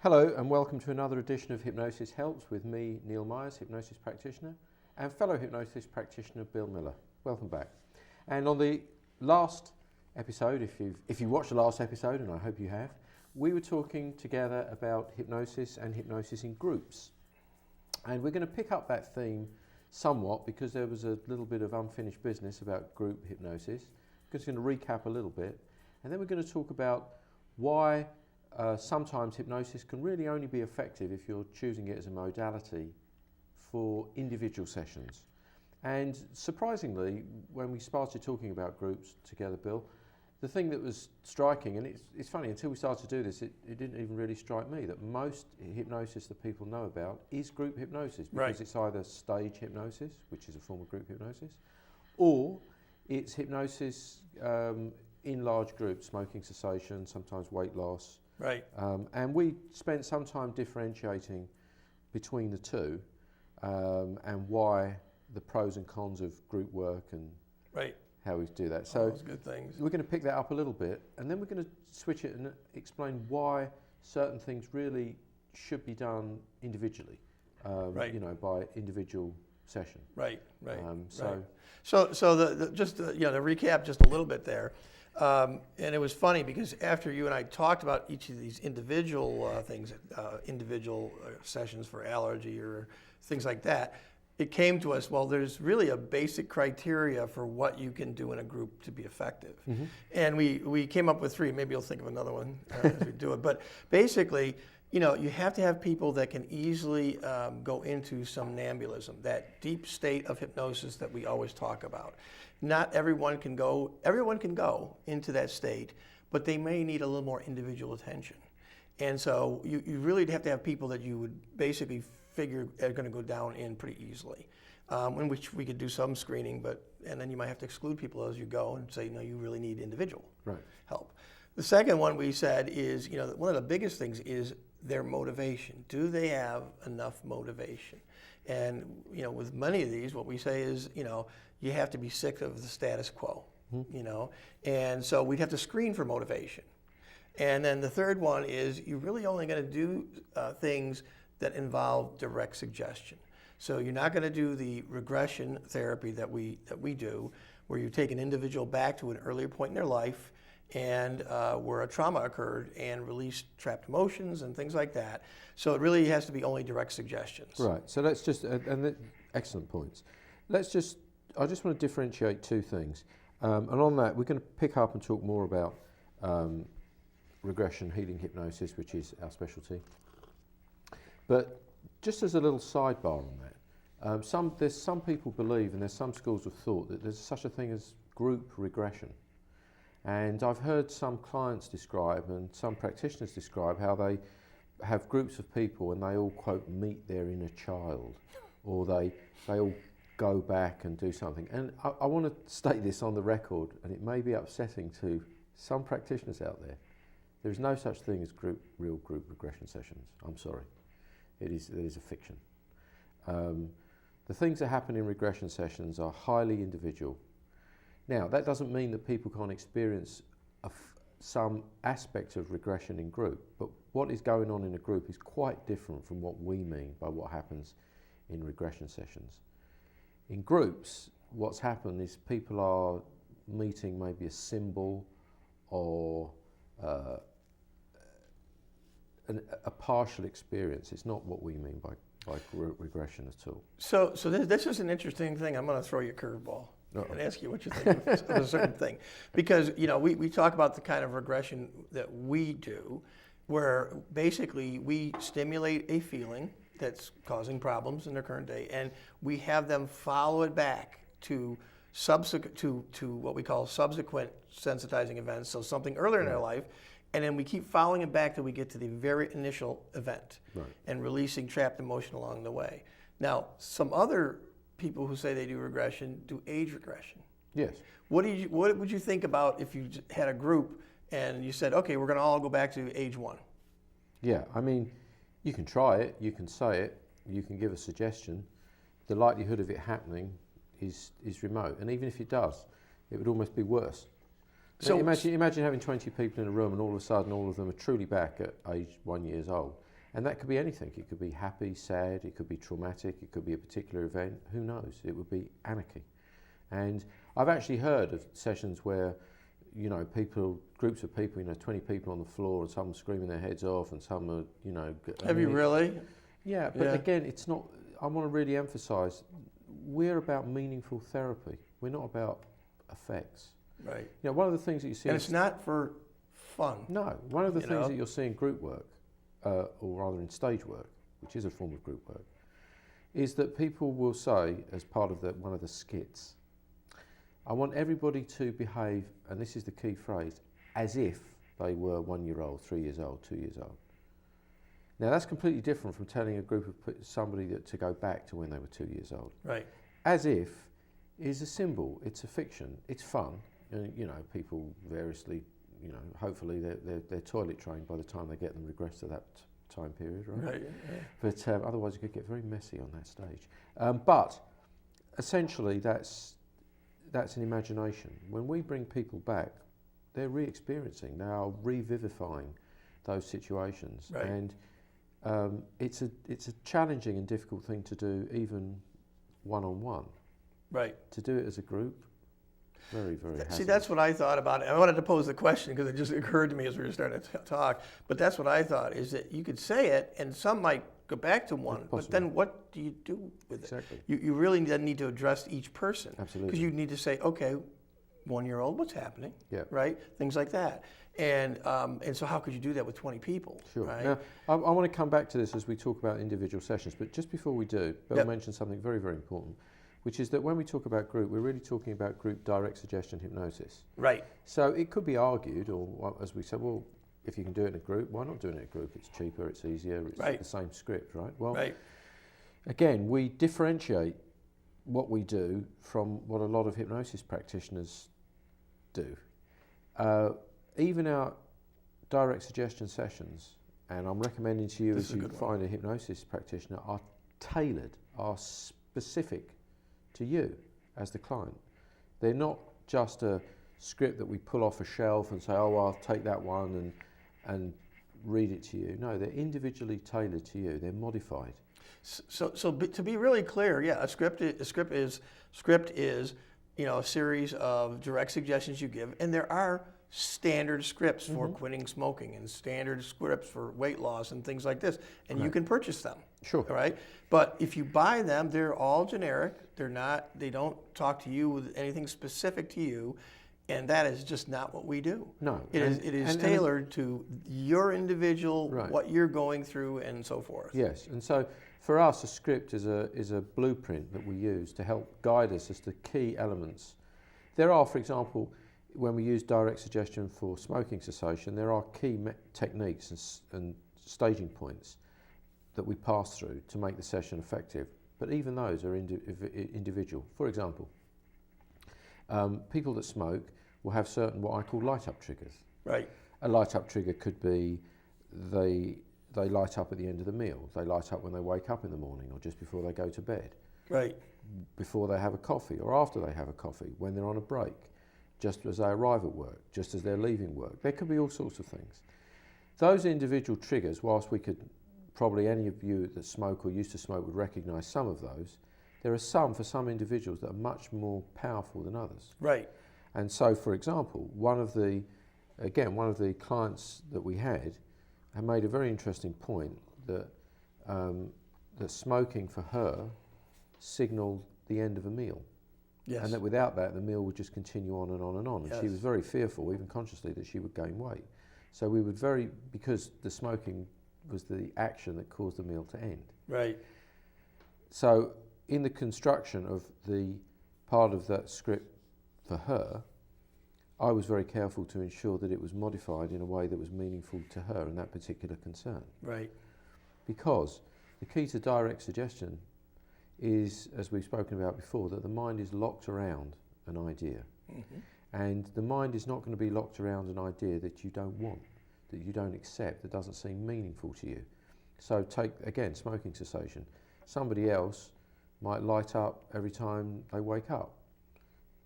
Hello and welcome to another edition of Hypnosis Helps with me, Neil Myers, hypnosis practitioner, and fellow hypnosis practitioner Bill Miller. Welcome back. And on the last episode, if you watched the last episode, and I hope you have, we were talking together about hypnosis and hypnosis in groups. And we're going to pick up that theme somewhat because there was a little bit of unfinished business about group hypnosis. We're just going to recap a little bit, and then we're going to talk about why sometimes hypnosis can really only be effective if you're choosing it as a modality for individual sessions. And surprisingly, when we started talking about groups together, Bill, the thing that was striking, and it's funny, until we started to do this, it didn't even really strike me that most hypnosis that people know about is group hypnosis, because it's either stage hypnosis, which is a form of group hypnosis, or it's hypnosis in large groups, smoking cessation, sometimes weight loss. Right. And we spent some time differentiating between the two and why the pros and cons of group work and how we do that. So those good things. We're going to pick that up a little bit, and then we're going to switch it and explain why certain things really should be done individually, you know, by individual session. Right. So just to recap just a little bit there. And it was funny because after you and I talked about each of these individual things, individual sessions for allergy or things like that, it came to us, well, there's really a basic criteria for what you can do in a group to be effective. Mm-hmm. And we came up with three. Maybe you'll think of another one as we do it. But basically, you know, you have to have people that can easily go into somnambulism, that deep state of hypnosis that we always talk about. Not everyone can go into that state, but they may need a little more individual attention. And so you really have to have people that you would basically figure are going to go down in pretty easily, in which we could do some screening, and then you might have to exclude people as you go and say, no, you really need individual help. The second one we said is, you know, one of the biggest things is their motivation. Do they have enough motivation? And, you know, with many of these, what we say is, you know, you have to be sick of the status quo, you know, and so we'd have to screen for motivation. And then the third one is you're really only going to do things that involve direct suggestion. So you're not going to do the regression therapy that we do, where you take an individual back to an earlier point in their life and where a trauma occurred and release trapped emotions and things like that. So it really has to be only direct suggestions. Right. So let's just, excellent points. I just want to differentiate two things. And on that, we're going to pick up and talk more about regression healing hypnosis, which is our specialty. But just as a little sidebar on that, there's some people believe, and there's some schools of thought, that there's such a thing as group regression. And I've heard some clients describe and some practitioners describe how they have groups of people and they all, quote, meet their inner child, or they all go back and do something. And I want to state this on the record, and it may be upsetting to some practitioners out there. There is no such thing as real group regression sessions. I'm sorry. It is a fiction. The things that happen in regression sessions are highly individual. Now, that doesn't mean that people can't experience some aspect of regression in group, but what is going on in a group is quite different from what we mean by what happens in regression sessions. In groups, what's happened is people are meeting maybe a symbol or a partial experience. It's not what we mean by group regression at all. So this is an interesting thing. I'm going to throw you a curveball and ask you what you think of a certain thing. Because, you know, we talk about the kind of regression that we do, where basically we stimulate a feeling that's causing problems in their current day, and we have them follow it back to what we call subsequent sensitizing events, so something earlier in their life, and then we keep following it back till we get to the very initial event and releasing trapped emotion along the way. Now, some other people who say they do regression do age regression. Yes. What would you think about if you had a group and you said, okay, we're going to all go back to age 1? Yeah, I mean, you can try it, you can say it, you can give a suggestion. The likelihood of it happening is remote, and even if it does, it would almost be worse. So imagine having 20 people in a room and all of a sudden all of them are truly back at age 1 year old. And that could be anything. It could be happy, sad, it could be traumatic, it could be a particular event, who knows? It would be anarchy. And I've actually heard of sessions where, you know, groups of people, you know, 20 people on the floor and some screaming their heads off and some are, you know... Have you really? Yeah, but again, it's not, I want to really emphasise, we're about meaningful therapy. We're not about effects. Right. You know, one of the things that you see... And it's not for fun. No, one of the things that you'll see in group work, or rather in stage work, which is a form of group work, is that people will say, as part of one of the skits, I want everybody to behave, and this is the key phrase, as if they were 1 year old, 3 years old, 2 years old. Now that's completely different from telling a group of somebody to go back to when they were 2 years old. Right. As if is a symbol, it's a fiction, it's fun. You know, people variously, you know, hopefully they're toilet trained by the time they get them regress to that time period, right? Right. Yeah. But otherwise it could get very messy on that stage. But essentially that's an imagination. When we bring people back, they're re-experiencing, they are revivifying those situations. Right. And it's a challenging and difficult thing to do even one-on-one. Right. To do it as a group, very, very hazardous. See, that's what I thought about it. I wanted to pose the question because it just occurred to me as we were starting to talk. But that's what I thought, is that you could say it and some might go back to one, but then what do you do with it? Exactly. You really then need to address each person. Absolutely. Because you need to say, okay, 1 year old, what's happening? Yeah. Right? Things like that. And so how could you do that with 20 people? Sure. Right? Now, I want to come back to this as we talk about individual sessions, but just before we do, Bill mentioned something very, very important, which is that when we talk about group, we're really talking about group direct suggestion hypnosis. Right. So it could be argued, or as we said, well, if you can do it in a group, why not do it in a group? It's cheaper, it's easier, it's the same script, right? Well, again, we differentiate what we do from what a lot of hypnosis practitioners do. Even our direct suggestion sessions, and I'm recommending to you as you find a hypnosis practitioner, are tailored, are specific to you as the client. They're not just a script that we pull off a shelf and say, oh, I'll take that one and read it to you. No, they're individually tailored to you. They're modified. So to be really clear, yeah, a script is you know, a series of direct suggestions you give, and there are standard scripts for quitting smoking and standard scripts for weight loss and things like this, and you can purchase them. Sure. All right, but if you buy them, they're all generic. They don't talk to you with anything specific to you, and that is just not what we do. No, it is tailored to your individual, what you're going through, and so forth. Yes, and so for us, a script is a blueprint that we use to help guide us as to key elements. There are, for example, when we use direct suggestion for smoking cessation, there are key techniques and staging points that we pass through to make the session effective. But even those are individual. For example, people that smoke will have certain what I call light-up triggers. Right. A light-up trigger could be they light up at the end of the meal. They light up when they wake up in the morning or just before they go to bed. Right. Before they have a coffee or after they have a coffee, when they're on a break, just as they arrive at work, just as they're leaving work. There could be all sorts of things. Those individual triggers, whilst we could, probably any of you that smoke or used to smoke would recognise some of those, there are some for some individuals that are much more powerful than others. Right. And so, for example, one of the clients that we had made a very interesting point that that smoking for her signalled the end of a meal. Yes. And that without that, the meal would just continue on and on and on. And she was very fearful, even consciously, that she would gain weight. So we would because the smoking was the action that caused the meal to end. Right. So in the construction of the part of that script for her, I was very careful to ensure that it was modified in a way that was meaningful to her and that particular concern. Right. Because the key to direct suggestion is, as we've spoken about before, that the mind is locked around an idea. Mm-hmm. And the mind is not going to be locked around an idea that you don't want, that you don't accept, that doesn't seem meaningful to you. So take, again, smoking cessation. Somebody else might light up every time they wake up.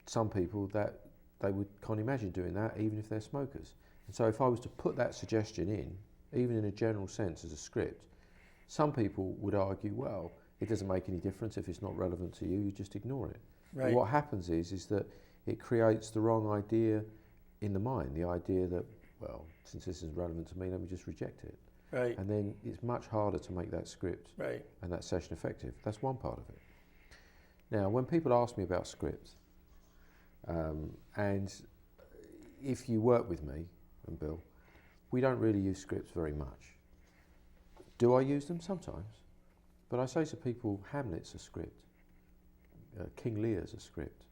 Some people that they can't imagine doing that even if they're smokers. And so if I was to put that suggestion in, even in a general sense as a script, Some people would argue, well, it doesn't make any difference if it's not relevant to you, you just ignore it. Right. But what happens is that it creates the wrong idea in the mind, the idea that, well, since this isn't relevant to me, let me just reject it. Right. And then it's much harder to make that script Right. and that session effective. That's one part of it. Now, when people ask me about scripts, and if you work with me and Bill, we don't really use scripts very much. Do I use them? Sometimes. But I say to people, Hamlet's a script. King Lear's a script.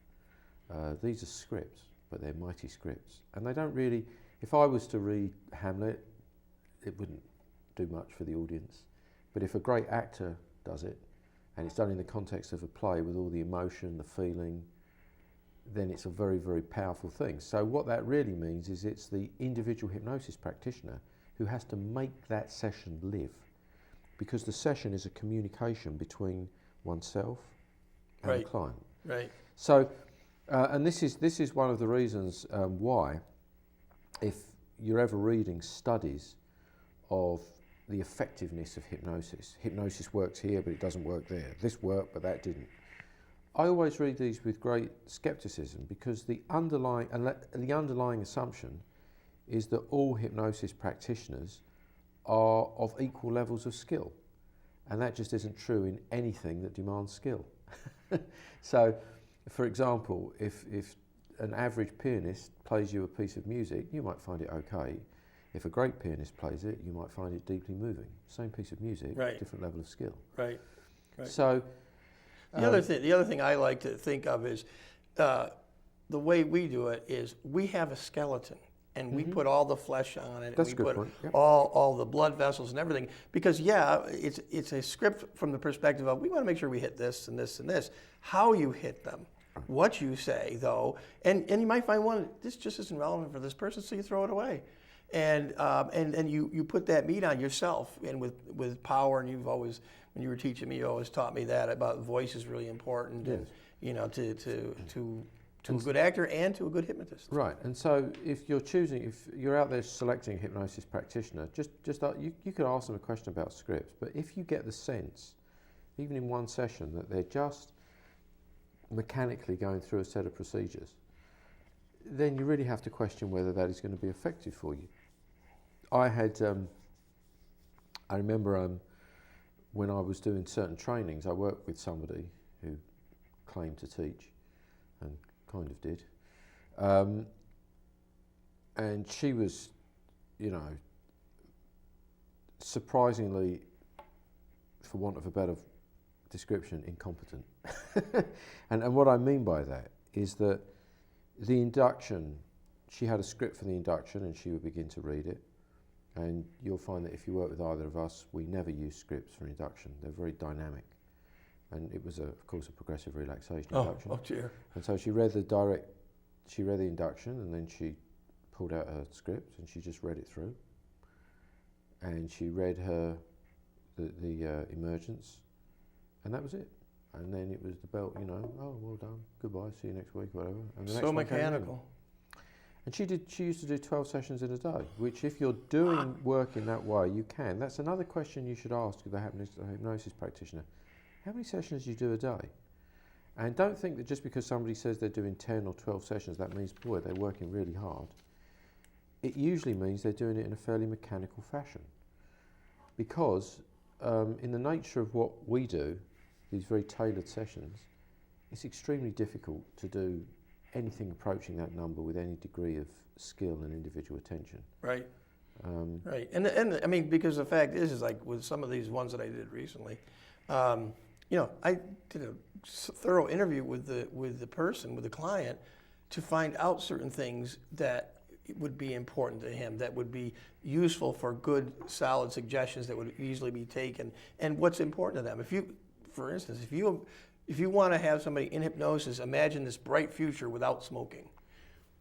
These are scripts, but they're mighty scripts. And they don't really, if I was to read Hamlet, it wouldn't do much for the audience. But if a great actor does it, and it's done in the context of a play with all the emotion, the feeling, then it's a very, very powerful thing. So what that really means is it's the individual hypnosis practitioner who has to make that session live, because the session is a communication between oneself and the client. Right. So, and this is one of the reasons why, if you're ever reading studies of the effectiveness of hypnosis works here, but it doesn't work there. This worked, but that didn't. I always read these with great skepticism, because the underlying assumption is that all hypnosis practitioners are of equal levels of skill, and that just isn't true in anything that demands skill. So, for example, if an average pianist plays you a piece of music, you might find it okay. If a great pianist plays it, you might find it deeply moving. Same piece of music, right. Different level of skill. Right. Right. So the other thing I like to think of is the way we do it is we have a skeleton, and we put all the flesh on it. That's and a we good put point. Yep. all the blood vessels and everything, because it's a script from the perspective of, we want to make sure we hit this and this and this. How you hit them, what you say though, and you might find one, this just isn't relevant for this person, so you throw it away. And you put that meat on yourself, and with power. And you've always, when you were teaching me, you always taught me that about voice is really important. Yes. And, you know, to a good actor and to a good hypnotist. Right, and so if you're out there selecting a hypnosis practitioner, you could ask them a question about scripts. But if you get the sense, even in one session, that they're just mechanically going through a set of procedures, then you really have to question whether that is going to be effective for you. I remember when I was doing certain trainings, I worked with somebody who claimed to teach, and kind of did. And she was, surprisingly, for want of a better description, incompetent. And what I mean by that is that the induction, she had a script for the induction, and she would begin to read it. And you'll find that if you work with either of us, we never use scripts for induction. They're very dynamic. And it was, of course, a progressive relaxation induction. Oh dear. And so she read the induction, and then she pulled out her script, and she just read it through. And she read the emergence, and that was it. And then it was the belt, oh, well done, goodbye, see you next week, whatever. And the next So one came in. mechanical. And she used to do 12 sessions in a day, which if you're doing work in that way, you can. That's another question you should ask the hypnosis practitioner. How many sessions do you do a day? And don't think that just because somebody says they're doing 10 or 12 sessions, that means, boy, they're working really hard. It usually means they're doing it in a fairly mechanical fashion. Because in the nature of what we do, these very tailored sessions, it's extremely difficult to do anything approaching that number with any degree of skill and individual attention. Right. Right. And I mean, because the fact is like with some of these ones that I did recently, I did a thorough interview with the client, to find out certain things that would be important to him, that would be useful for good, solid suggestions that would easily be taken, and what's important to them. For instance, if you want to have somebody in hypnosis imagine this bright future without smoking,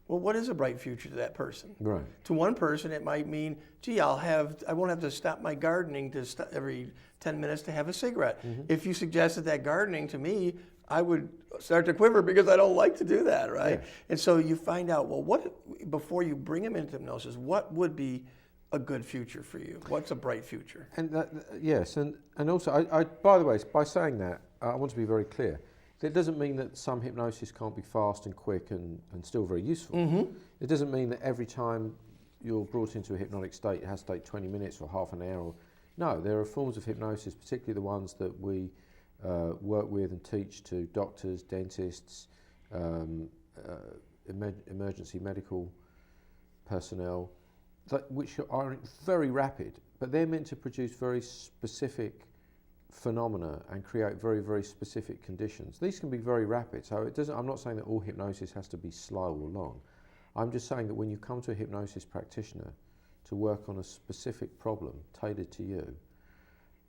well, what is a bright future to that person? Right. To one person, it might mean, gee, I won't have to stop my gardening every 10 minutes to have a cigarette. Mm-hmm. If you suggested that gardening to me, I would start to quiver because I don't like to do that, right? Yeah. And so you find out, well, before you bring them into hypnosis, what would be a good future for you? What's a bright future? And yes, and also, I by the way, by saying that, I want to be very clear. It doesn't mean that some hypnosis can't be fast and quick and still very useful. It doesn't mean that every time you're brought into a hypnotic state, it has to take 20 minutes or half an hour. No, there are forms of hypnosis, particularly the ones that we work with and teach to doctors, dentists, emergency medical personnel, which are very rapid, but they're meant to produce very specific phenomena and create very, very specific conditions. These can be very rapid, so it doesn't. I'm not saying that all hypnosis has to be slow or long. I'm just saying that when you come to a hypnosis practitioner to work on a specific problem tailored to you,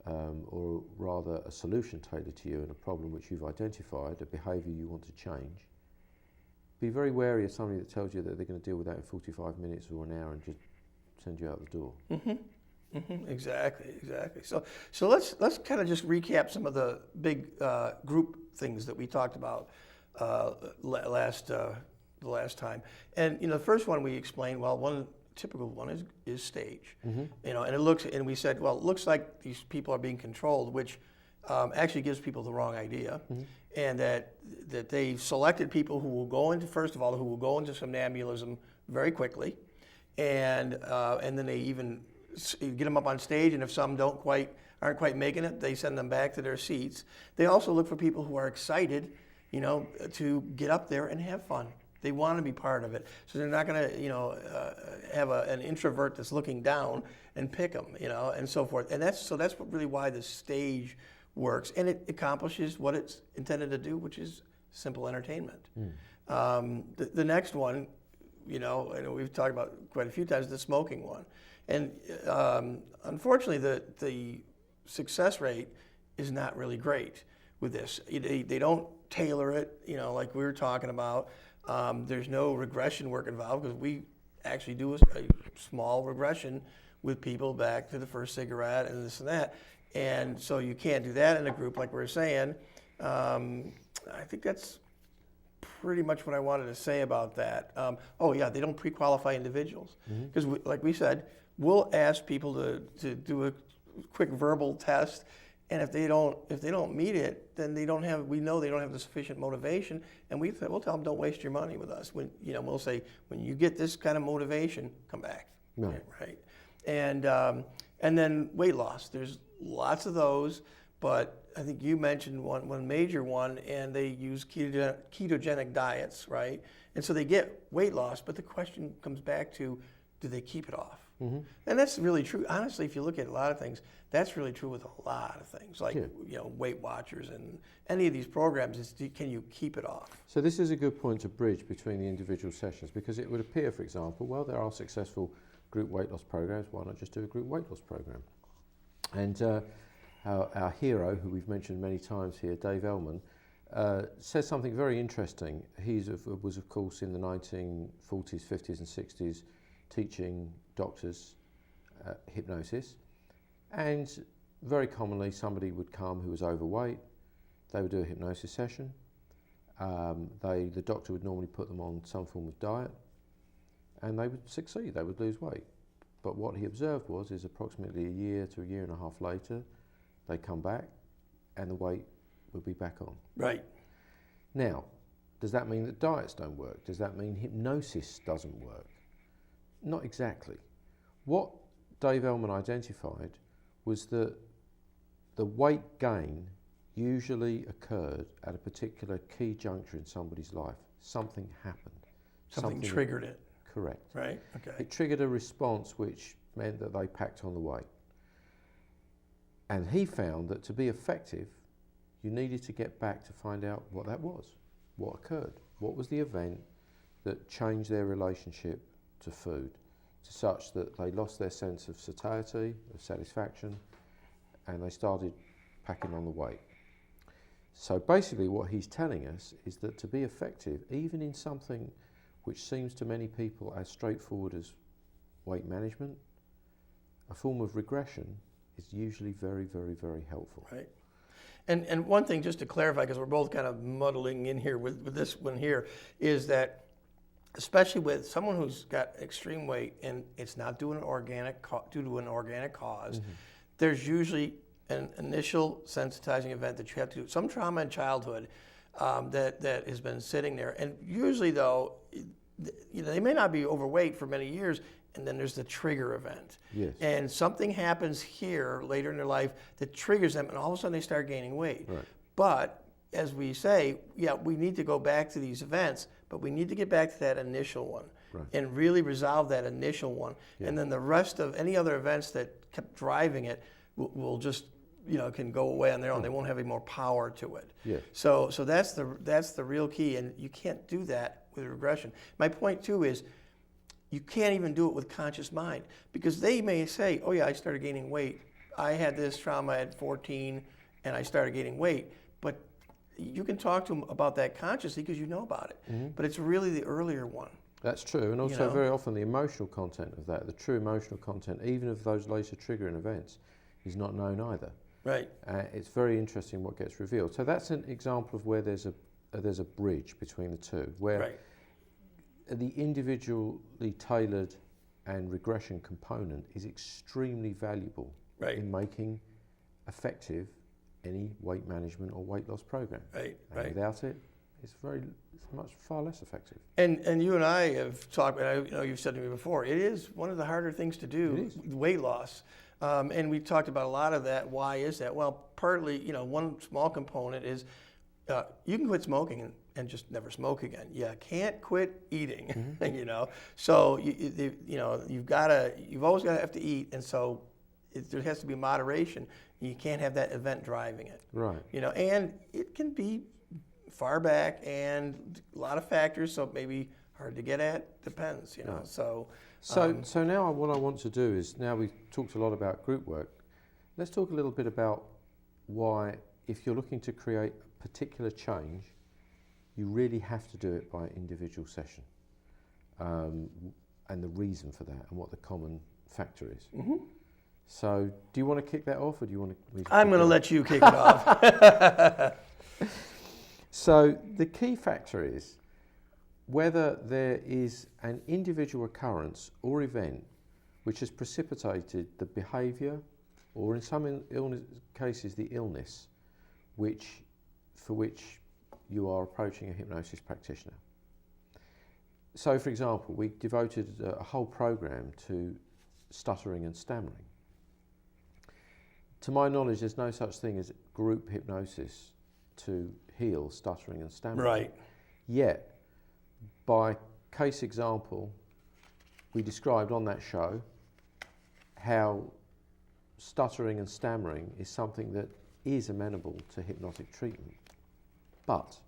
or rather a solution tailored to you and a problem which you've identified, a behaviour you want to change, be very wary of somebody that tells you that they're going to deal with that in 45 minutes or an hour and just send you out the door. Exactly. So let's kind of just recap some of the big group things that we talked about the last time. And the first one we explained. Well, one typical one is stage. And we said, well, it looks like these people are being controlled, which actually gives people the wrong idea, and that they've selected people who will go into, first of all, who will go into somnambulism very quickly, and then they even get them up on stage, and if some aren't quite making it, they send them back to their seats. They also look for people who are excited, to get up there and have fun. They want to be part of it, so they're not going to, have an introvert that's looking down and pick them, and so forth. And that's really why the stage works, and it accomplishes what it's intended to do, which is simple entertainment. The next one, and we've talked about quite a few times, the smoking one. And unfortunately, the success rate is not really great with this. They don't tailor it, like we were talking about. There's no regression work involved, because we actually do a small regression with people back to the first cigarette and this and that. And so you can't do that in a group like we're saying. I think that's pretty much what I wanted to say about that. They don't pre-qualify individuals, because like we said, we'll ask people to do a quick verbal test, and if they don't meet it, then we know they don't have the sufficient motivation, and we'll tell them, don't waste your money with us. We'll say, when you get this kind of motivation, come back. Right. And then weight loss. There's lots of those, but I think you mentioned one major one, and they use ketogenic diets, right? And so they get weight loss, but the question comes back to, do they keep it off? And that's really true. Honestly, if you look at a lot of things, that's really true with a lot of things, like Weight Watchers and any of these programs. Is, can you keep it off? So this is a good point to bridge between the individual sessions, because it would appear, for example, well, there are successful group weight loss programs. Why not just do a group weight loss program? And our hero, who we've mentioned many times here, Dave Ellman, says something very interesting. He was, of course, in the 1940s, 50s and 60s, teaching doctors hypnosis. And very commonly, somebody would come who was overweight. They would do a hypnosis session. The doctor would normally put them on some form of diet, and they would succeed. They would lose weight. But what he observed is approximately a year to a year and a half later, they come back, and the weight would be back on. Right. Now, does that mean that diets don't work? Does that mean hypnosis doesn't work? Not exactly. What Dave Ellman identified was that the weight gain usually occurred at a particular key juncture in somebody's life. Something happened. Something triggered it. Correct. Right, okay. It triggered a response which meant that they packed on the weight. And he found that to be effective, you needed to get back to find out what that was, what occurred, what was the event that changed their relationship to food, to such that they lost their sense of satiety, of satisfaction, and they started packing on the weight. So basically what he's telling us is that to be effective, even in something which seems to many people as straightforward as weight management, a form of regression is usually very, very, very helpful. Right. And one thing, just to clarify, because we're both kind of muddling in here with this one here, is that especially with someone who's got extreme weight and it's not due to an organic cause, there's usually an initial sensitizing event that you have to do, some trauma in childhood that has been sitting there. And usually, though, they may not be overweight for many years, and then there's the trigger event. Yes. And something happens here later in their life that triggers them, and all of a sudden they start gaining weight. Right. But as we say, yeah, we need to go back to these events, but we need to get back to that initial one and really resolve that initial one. Yeah. And then the rest of any other events that kept driving it will just, can go away on their own. They won't have any more power to it. Yeah. So that's the real key, and you can't do that with regression. My point too is you can't even do it with conscious mind, because they may say, oh yeah, I started gaining weight. I had this trauma at 14 and I started gaining weight. But you can talk to them about that consciously because you know about it. But it's really the earlier one. That's true, and also very often the emotional content of that, the true emotional content, even of those later triggering events, is not known either. Right. It's very interesting what gets revealed. So that's an example of where there's a bridge between the two, where the individually tailored and regression component is extremely valuable in making effective any weight management or weight loss program. Right. Without it, it's far less effective. And you and I have talked, and you've said to me before, it is one of the harder things to do, weight loss. And we talked about a lot of that. Why is that? Well, partly, one small component is you can quit smoking and just never smoke again. You can't quit eating, So you've always got to have to eat, and so there has to be moderation. You can't have that event driving it. Right. And it can be far back and a lot of factors, so it may be hard to get at. Depends, Right. So now what I want to do is, now we've talked a lot about group work, let's talk a little bit about why, if you're looking to create a particular change, you really have to do it by individual session, and the reason for that and what the common factor is. So do you want to kick that off, or do you want to? I'm going to let you kick it off. So the key factor is whether there is an individual occurrence or event which has precipitated the behaviour, or in some cases the illness, for which you are approaching a hypnosis practitioner. So, for example, we devoted a whole program to stuttering and stammering. To my knowledge, there's no such thing as group hypnosis to heal stuttering and stammering. Right. Yet, by case example, we described on that show how stuttering and stammering is something that is amenable to hypnotic treatment. But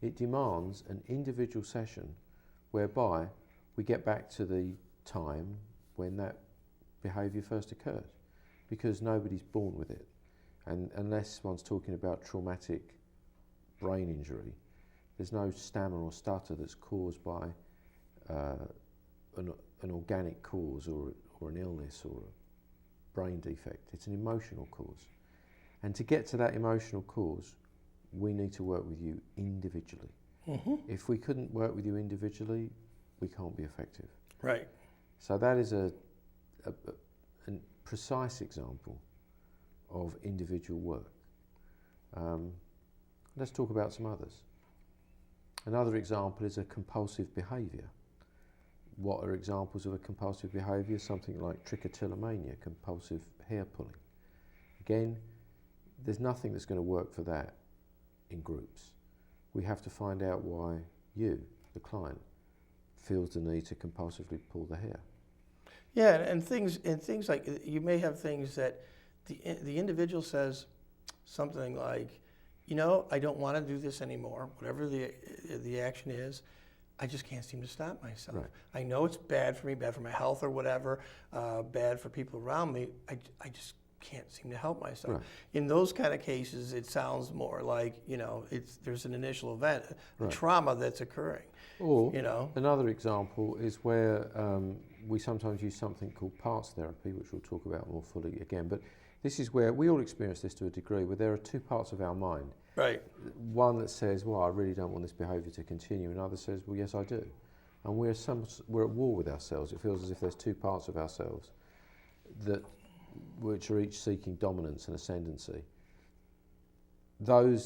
it demands an individual session whereby we get back to the time when that behaviour first occurred, because nobody's born with it. And unless one's talking about traumatic brain injury, there's no stammer or stutter that's caused by an organic cause or an illness or a brain defect. It's an emotional cause. And to get to that emotional cause, we need to work with you individually. If we couldn't work with you individually, we can't be effective. Right. So that is a precise example of individual work. Let's talk about some others. Another example is a compulsive behaviour. What are examples of a compulsive behaviour? Something like trichotillomania, compulsive hair pulling. Again, there's nothing that's going to work for that in groups. We have to find out why you, the client, feels the need to compulsively pull the hair. Yeah, and things like, you may have things that the individual says something like, I don't want to do this anymore, whatever the action is. I just can't seem to stop myself. Right. I know it's bad for me, bad for my health or whatever, bad for people around me. I just can't seem to help myself. Right. In those kind of cases, it sounds more like, there's an initial event, a trauma that's occurring. Or another example is where we sometimes use something called parts therapy, which we'll talk about more fully again. But this is where we all experience this to a degree, where there are two parts of our mind. Right. One that says, well, I really don't want this behaviour to continue, and another says, well, yes, I do. and we're at war with ourselves. It feels as if there's two parts of ourselves which are each seeking dominance and ascendancy. The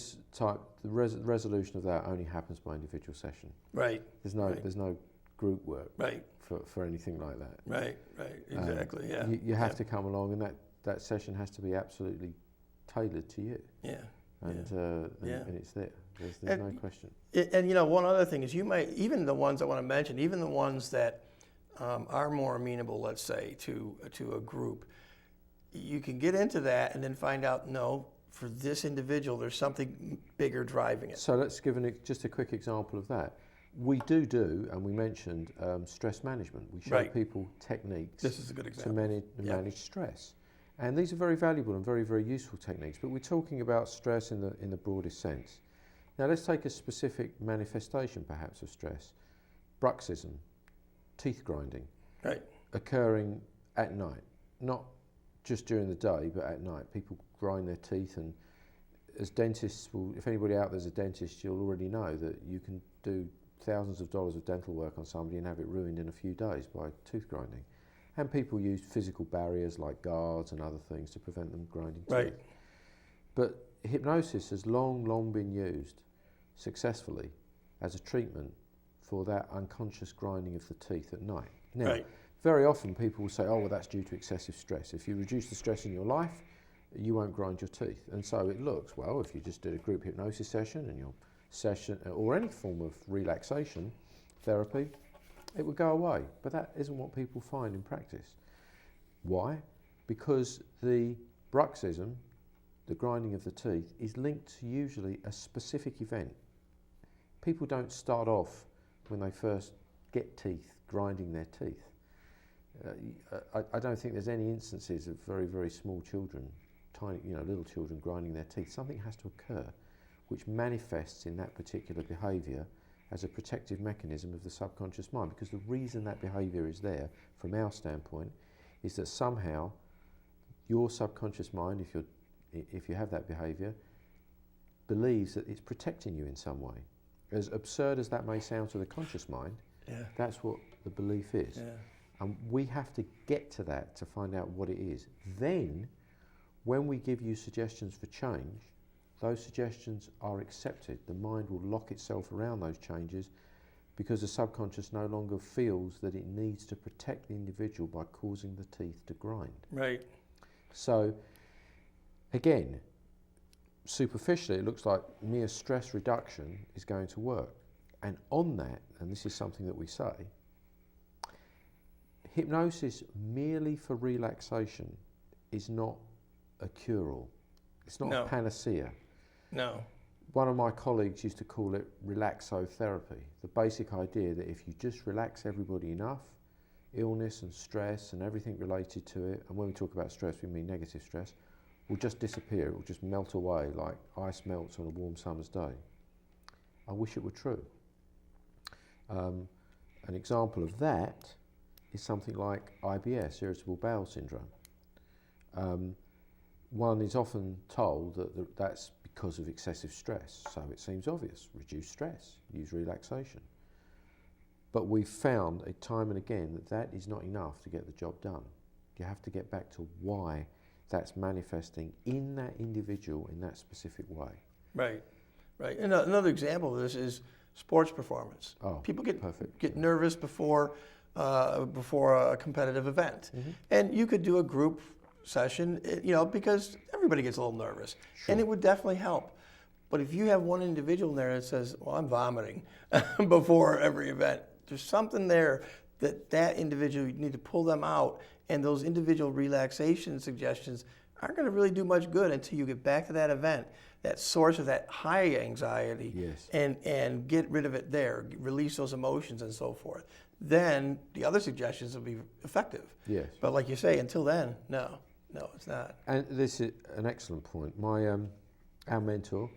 resolution of that only happens by individual session. Right. There's no group work. Right. For anything like that. Right. Exactly. Yeah. You have to come along, and that session has to be absolutely tailored to you. Yeah. And it's there. There's no question. And one other thing is, you might, even the ones I want to mention, even the ones that are more amenable, let's say, to a group, you can get into that and then find out, no, for this individual, there's something bigger driving it. So let's give just a quick example of that. We do, and we mentioned stress management. We show people techniques this is a good example. to manage stress. And these are very valuable and very, very useful techniques, but we're talking about stress in the broadest sense. Now let's take a specific manifestation perhaps of stress. Bruxism, teeth grinding, occurring at night, not just during the day, but at night. People grind their teeth, and as dentists if anybody out there's a dentist, you'll already know that you can do thousands of dollars of dental work on somebody and have it ruined in a few days by tooth grinding. And people use physical barriers like guards and other things to prevent them grinding teeth. Right. But hypnosis has long been used successfully as a treatment for that unconscious grinding of the teeth at night. Now, very often people will say, oh, well, that's due to excessive stress. If you reduce the stress in your life, you won't grind your teeth. And so it looks, well, if you just did a group hypnosis session and your session, or any form of relaxation therapy, it would go away. But that isn't what people find in practice. Why? Because the bruxism, the grinding of the teeth, is linked to usually a specific event. People don't start off when they first get teeth grinding their teeth. I don't think there's any instances of very, very small children, tiny, little children grinding their teeth. Something has to occur which manifests in that particular behaviour as a protective mechanism of the subconscious mind, because the reason that behaviour is there, from our standpoint, is that somehow your subconscious mind, if you have that behaviour, believes that it's protecting you in some way. As absurd as that may sound to the conscious mind, that's what the belief is. Yeah. And we have to get to that to find out what it is. Then, when we give you suggestions for change, those suggestions are accepted. The mind will lock itself around those changes because the subconscious no longer feels that it needs to protect the individual by causing the teeth to grind. Right. So, again, superficially it looks like mere stress reduction is going to work. And on that, and this is something that we say, hypnosis merely for relaxation is not a cure-all. It's not a panacea. No. One of my colleagues used to call it relaxotherapy. The basic idea that if you just relax everybody enough, illness and stress and everything related to it, and when we talk about stress we mean negative stress, will just disappear. It will just melt away like ice melts on a warm summer's day. I wish it were true. An example of that is something like IBS, irritable bowel syndrome. One is often told that that's because of excessive stress, so it seems obvious. Reduce stress, use relaxation. But we've found time and again that is not enough to get the job done. You have to get back to why that's manifesting in that individual in that specific way. Right. And another example of this is sports performance. People get nervous before a competitive event. Mm-hmm. And you could do a group session, because everybody gets a little nervous. Sure. And it would definitely help. But if you have one individual in there that says, well, I'm vomiting before every event, there's something there that individual, you need to pull them out, and those individual relaxation suggestions aren't going to really do much good until you get back to that event, that source of that high anxiety, and get rid of it there, release those emotions and so forth. Then the other suggestions will be effective. Yes. But like you say, until then, no, it's not. And this is an excellent point. Our mentor,